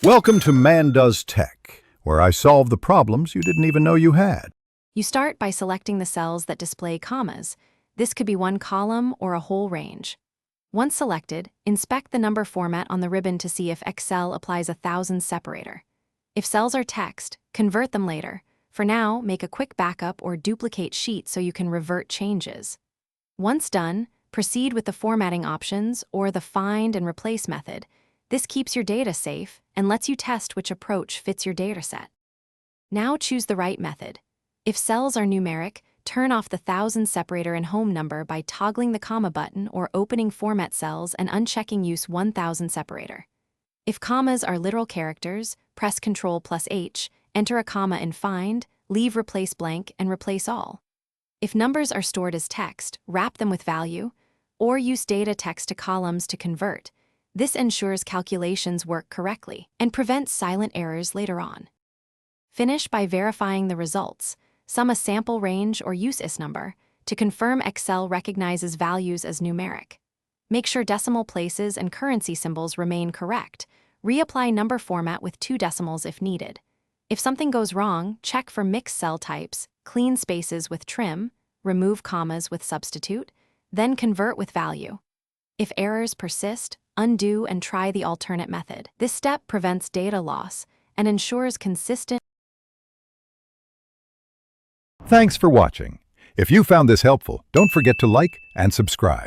Welcome to Man Does Tech, where I solve the problems you didn't even know you had. You start by selecting the cells that display commas. This could be one column or a whole range. Once selected, inspect the number format on the ribbon to see if Excel applies a 1000 separator. If cells are text, convert them later. For now, make a quick backup or duplicate sheet so you can revert changes. Once done, proceed with the formatting options or the find and replace method. This keeps your data safe and lets you test which approach fits your dataset. Now choose the right method. If cells are numeric, turn off the 1000 separator and home number by toggling the comma button or opening Format Cells and unchecking Use 1000 separator. If commas are literal characters, press Ctrl+H, enter a comma in Find, leave Replace Blank, and replace all. If numbers are stored as text, wrap them with value, or use data text to columns to convert. This ensures calculations work correctly and prevents silent errors later on. Finish by verifying the results. Sum a sample range or use is number to confirm Excel recognizes values as numeric. Make sure decimal places and currency symbols remain correct. Reapply number format with 2 decimals if needed. If something goes wrong, check for mixed cell types, clean spaces with trim, remove commas with substitute, then convert with value. If errors persist, undo and try the alternate method. This step prevents data loss and ensures consistent. Thanks for watching. If you found this helpful, don't forget to like and subscribe.